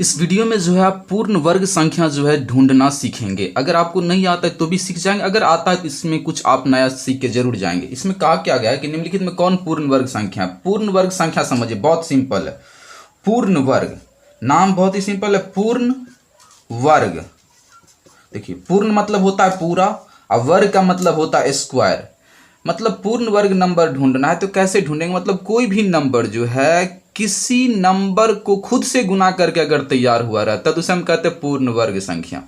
इस वीडियो में जो है आप पूर्ण वर्ग संख्या जो है ढूंढना सीखेंगे। अगर आपको नहीं आता है तो भी सीख जाएंगे, अगर आता है तो इसमें कुछ आप नया सीख के जरूर जाएंगे। इसमें कहा क्या गया है कि निम्नलिखित में कौन पूर्ण वर्ग संख्या है। पूर्ण वर्ग संख्या समझिए, बहुत सिंपल है। पूर्ण वर्ग नाम बहुत ही सिंपल है, पूर्ण वर्ग। देखिए पूर्ण मतलब होता है पूरा और वर्ग का मतलब होता है स्क्वायर। मतलब पूर्ण वर्ग नंबर ढूंढना है तो कैसे ढूंढेंगे, मतलब कोई भी नंबर जो है किसी नंबर को खुद से गुना करके अगर तैयार हुआ रहता है तो उसे हम कहते हैं पूर्ण वर्ग संख्या।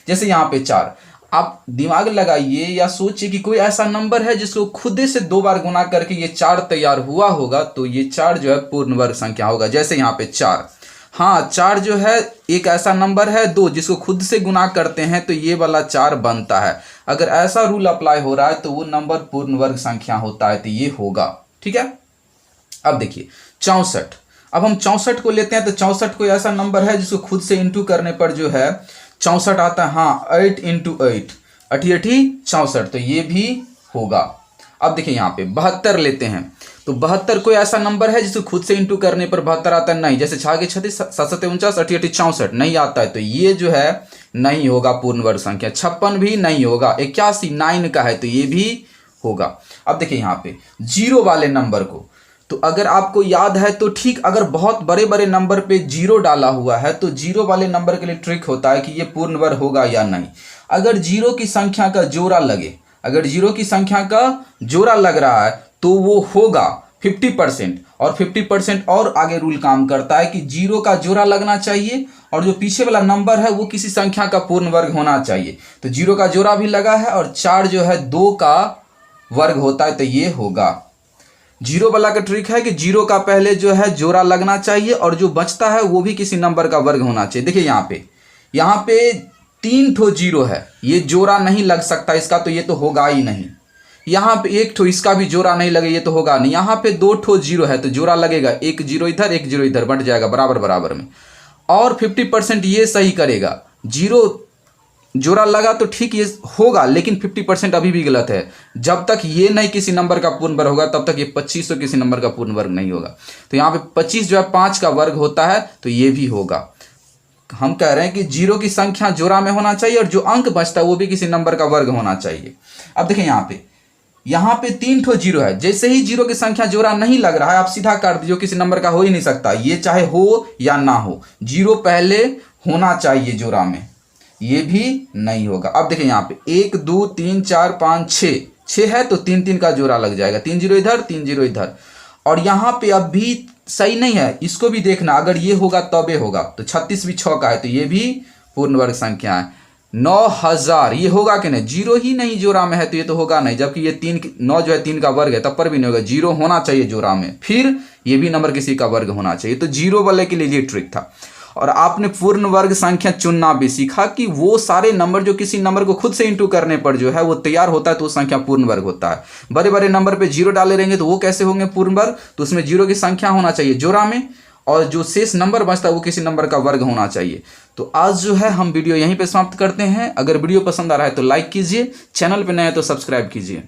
जैसे यहाँ पे 4, आप दिमाग लगाइए या सोचिए कि कोई ऐसा नंबर है जिसको खुद से 2 बार गुना करके ये 4 तैयार हुआ होगा, तो ये 4 जो है पूर्ण वर्ग संख्या होगा। जैसे यहाँ पे 4, हाँ 4 जो है एक ऐसा नंबर है 2 जिसको खुद से गुना करते हैं तो ये वाला 4 बनता है। अगर ऐसा रूल अप्लाई हो रहा है तो वो नंबर पूर्ण वर्ग संख्या होता है, तो ये होगा। ठीक है, अब देखिए 64। अब हम 64 को लेते हैं तो 64 कोई ऐसा नंबर है जिसको खुद से इंटू करने पर जो है 64 आता है। हाँ 8 × 8 64, तो ये भी होगा। अब देखिए यहाँ पे 72 लेते हैं तो 72 कोई ऐसा नंबर है जिसको खुद से इंटू करने पर 72 आता है, नहीं। जैसे 6 के 36, 7 7 49, 8 8 64 नहीं आता है, तो ये जो है नहीं होगा पूर्ण वर्ग संख्या। 56 भी नहीं होगा। 81 9 का है तो ये भी होगा। अब देखिए यहाँ पे 0 वाले नंबर को, तो अगर आपको याद है तो ठीक, अगर बहुत बड़े बड़े नंबर पे 0 डाला हुआ है तो 0 वाले नंबर के लिए ट्रिक होता है कि ये पूर्ण वर्ग होगा या नहीं। अगर 0 की संख्या का जोड़ा लगे, अगर 0 की संख्या का जोड़ा लग रहा है तो वो होगा 50%, और 50% और आगे रूल काम करता है कि 0 का जोड़ा लगना चाहिए और जो पीछे वाला नंबर है वो किसी संख्या का पूर्ण वर्ग होना चाहिए। तो 0 का जोड़ा भी लगा है और 4 जो है 2 का वर्ग होता है, तो ये होगा। 0 वाला का ट्रिक है कि 0 का पहले जो है जोड़ा लगना चाहिए और जो बचता है वो भी किसी नंबर का वर्ग होना चाहिए। देखिए यहाँ पे 3 ठो 0 है, ये जोड़ा नहीं लग सकता इसका, तो ये तो होगा ही नहीं। यहाँ पे 1 ठो इसका भी जोड़ा नहीं लगे, ये तो होगा नहीं। यहाँ पे 2 ठो 0 है तो जोड़ा लगेगा, 1 0 इधर 1 0 इधर, बट जाएगा बराबर बराबर में। और 50% ये सही करेगा। 0 जोड़ा लगा तो ठीक ये होगा, लेकिन 50% अभी भी गलत है। जब तक ये नहीं किसी नंबर का पूर्ण वर्ग होगा तब तक ये 25 तो किसी नंबर का पूर्ण वर्ग नहीं होगा। तो यहाँ पे 25 जो है 5 का वर्ग होता है, तो ये भी होगा। हम कह रहे हैं कि 0 की संख्या जोड़ा में होना चाहिए और जो अंक बचता है वो भी किसी नंबर का वर्ग होना चाहिए। अब देखिए यहाँ पे 3 ठो 0 है। जैसे ही 0 की संख्या जोड़ा नहीं लग रहा है आप सीधा काट दीजिए, किसी नंबर का हो ही नहीं सकता, ये चाहे हो या ना हो। 0 पहले होना चाहिए जोड़ा में, ये भी नहीं होगा। अब देखिए यहाँ पे 1 2 3 4 5 6 है तो 3 3 का जोड़ा लग जाएगा, 3 0 इधर 3 0 इधर। और यहाँ पे अब भी सही नहीं है, इसको भी देखना, अगर ये होगा तबे होगा। तो 36 भी 6 का है तो ये भी पूर्ण वर्ग संख्या है। 9000 ये होगा कि नहीं, 0 ही नहीं जोड़ा में है तो ये तो होगा नहीं, जबकि ये 9 जो है 3 का वर्ग है तब पर भी नहीं होगा। 0 होना चाहिए जोड़ा में, फिर ये भी नंबर किसी का वर्ग होना चाहिए। तो 0 वाले के लिए ये ट्रिक था। और आपने पूर्ण वर्ग संख्या चुनना भी सीखा कि वो सारे नंबर जो किसी नंबर को खुद से इंटू करने पर जो है वो तैयार होता है तो वो संख्या पूर्ण वर्ग होता है। बड़े बड़े नंबर पे 0 डाले रहेंगे तो वो कैसे होंगे पूर्ण वर्ग, तो उसमें 0 की संख्या होना चाहिए जोड़ा में और जो शेष नंबर बचता है वो किसी नंबर का वर्ग होना चाहिए। तो आज जो है हम वीडियो यहीं पे समाप्त करते हैं। अगर वीडियो पसंद आ रहा है तो लाइक कीजिए, चैनल पे नए हैं तो सब्सक्राइब कीजिए।